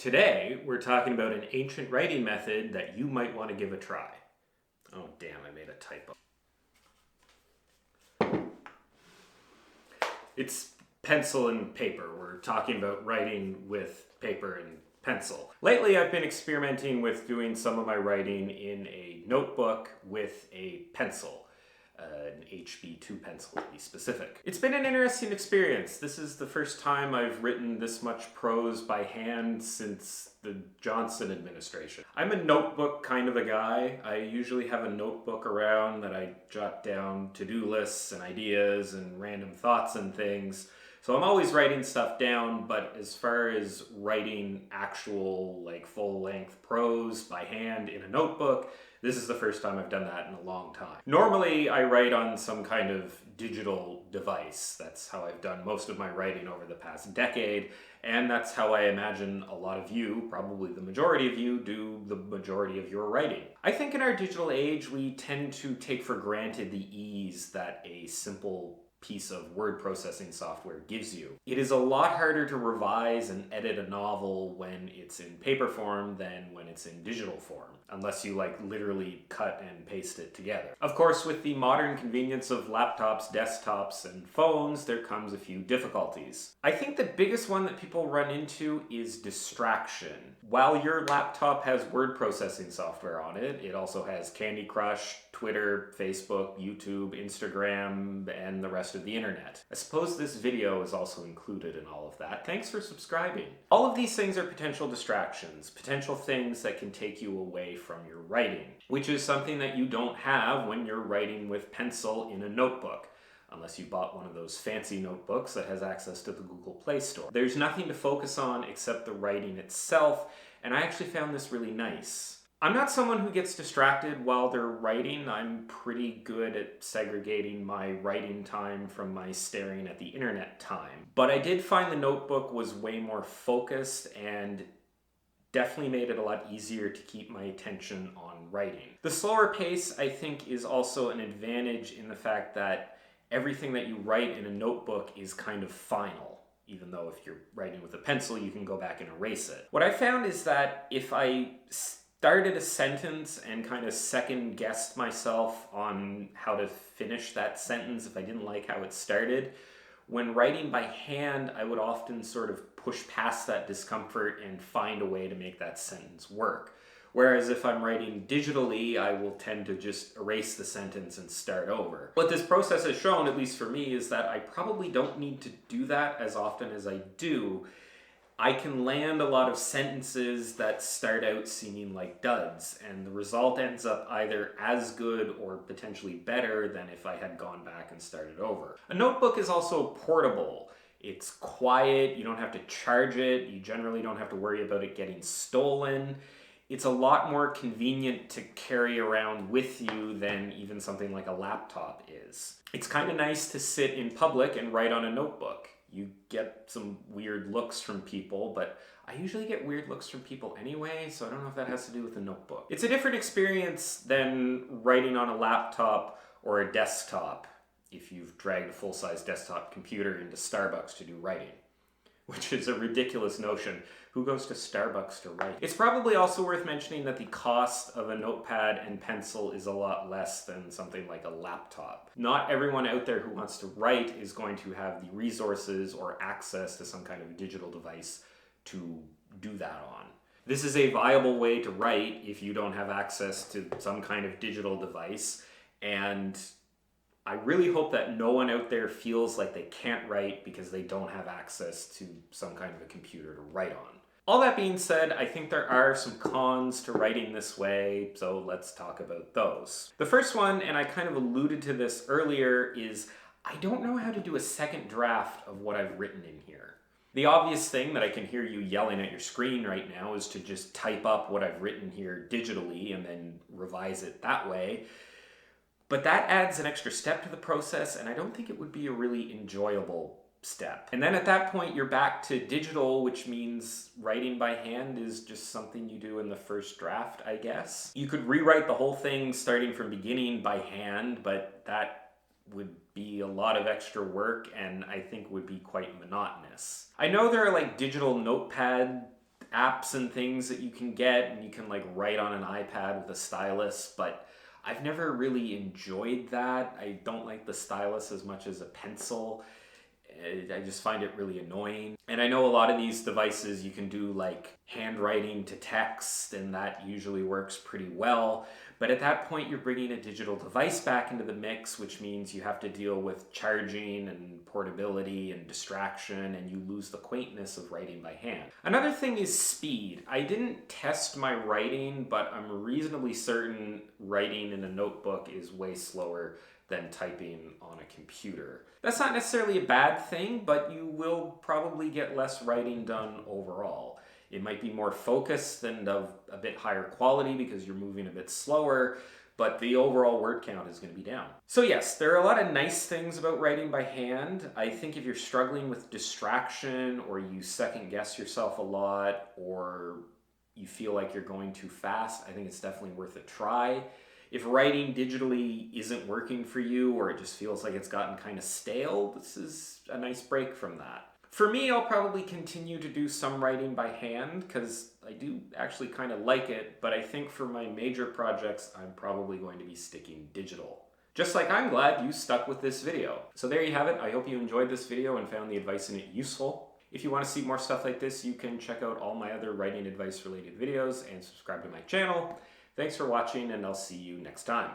Today, we're talking about an ancient writing method that you might want to give a try. Oh, damn, I made a typo. It's pencil and paper. We're talking about writing with paper and pencil. Lately, I've been experimenting with doing some of my writing in a notebook with a pencil. An HB2 pencil to be specific. It's been an interesting experience. This is the first time I've written this much prose by hand since the Johnson administration. I'm a notebook kind of a guy. I usually have a notebook around that I jot down to-do lists and ideas and random thoughts and things. So I'm always writing stuff down, but as far as writing actual full-length prose by hand in a notebook, this is the first time I've done that in a long time. Normally, I write on some kind of digital device. That's how I've done most of my writing over the past decade, and that's how I imagine a lot of you, probably the majority of you, do the majority of your writing. I think in our digital age, we tend to take for granted the ease that a simple piece of word processing software gives you. It is a lot harder to revise and edit a novel when it's in paper form than when it's in digital form, unless you literally cut and paste it together. Of course, with the modern convenience of laptops, desktops, and phones, there comes a few difficulties. I think the biggest one that people run into is distraction. While your laptop has word processing software on it, it also has Candy Crush, Twitter, Facebook, YouTube, Instagram, and the rest of the internet. I suppose this video is also included in all of that. Thanks for subscribing. All of these things are potential distractions, potential things that can take you away from your writing, which is something that you don't have when you're writing with pencil in a notebook, unless you bought one of those fancy notebooks that has access to the Google Play Store. There's nothing to focus on except the writing itself, and I actually found this really nice. I'm not someone who gets distracted while they're writing. I'm pretty good at segregating my writing time from my staring at the internet time. But I did find the notebook was way more focused and definitely made it a lot easier to keep my attention on writing. The slower pace, I think, is also an advantage in the fact that everything that you write in a notebook is kind of final. Even though if you're writing with a pencil, you can go back and erase it. What I found is that if I started a sentence and kind of second guessed myself on how to finish that sentence if I didn't like how it started, when writing by hand, I would often sort of push past that discomfort and find a way to make that sentence work. Whereas if I'm writing digitally, I will tend to just erase the sentence and start over. What this process has shown, at least for me, is that I probably don't need to do that as often as I do. I can land a lot of sentences that start out seeming like duds, and the result ends up either as good or potentially better than if I had gone back and started over. A notebook is also portable. It's quiet, you don't have to charge it, you generally don't have to worry about it getting stolen. It's a lot more convenient to carry around with you than even something like a laptop is. It's kind of nice to sit in public and write on a notebook. You get some weird looks from people, but I usually get weird looks from people anyway, so I don't know if that has to do with the notebook. It's a different experience than writing on a laptop or a desktop if you've dragged a full-size desktop computer into Starbucks to do writing, which is a ridiculous notion. Who goes to Starbucks to write? It's probably also worth mentioning that the cost of a notepad and pencil is a lot less than something like a laptop. Not everyone out there who wants to write is going to have the resources or access to some kind of digital device to do that on. This is a viable way to write if you don't have access to some kind of digital device, and I really hope that no one out there feels like they can't write because they don't have access to some kind of a computer to write on. All that being said, I think there are some cons to writing this way, so let's talk about those. The first one, and I kind of alluded to this earlier, is I don't know how to do a second draft of what I've written in here. The obvious thing that I can hear you yelling at your screen right now is to just type up what I've written here digitally and then revise it that way. But that adds an extra step to the process, and I don't think it would be a really enjoyable step. And then at that point, you're back to digital, which means writing by hand is just something you do in the first draft, I guess. You could rewrite the whole thing starting from beginning by hand, but that would be a lot of extra work and I think would be quite monotonous. I know there are digital notepad apps and things that you can get, and you can like write on an iPad with a stylus, but I've never really enjoyed that. I don't like the stylus as much as a pencil. I just find it really annoying. And I know a lot of these devices you can do like handwriting to text, and that usually works pretty well. But at that point, you're bringing a digital device back into the mix, which means you have to deal with charging and portability and distraction, and you lose the quaintness of writing by hand. Another thing is speed. I didn't test my writing, but I'm reasonably certain writing in a notebook is way slower than typing on a computer. That's not necessarily a bad thing, but you will probably get less writing done overall. It might be more focused and of a bit higher quality because you're moving a bit slower, but the overall word count is going to be down. So yes, there are a lot of nice things about writing by hand. I think if you're struggling with distraction, or you second guess yourself a lot, or you feel like you're going too fast, I think it's definitely worth a try. If writing digitally isn't working for you, or it just feels like it's gotten kind of stale, this is a nice break from that. For me, I'll probably continue to do some writing by hand because I do actually kind of like it, but I think for my major projects, I'm probably going to be sticking digital. Just like I'm glad you stuck with this video. So there you have it. I hope you enjoyed this video and found the advice in it useful. If you want to see more stuff like this, you can check out all my other writing advice related videos and subscribe to my channel. Thanks for watching, and I'll see you next time.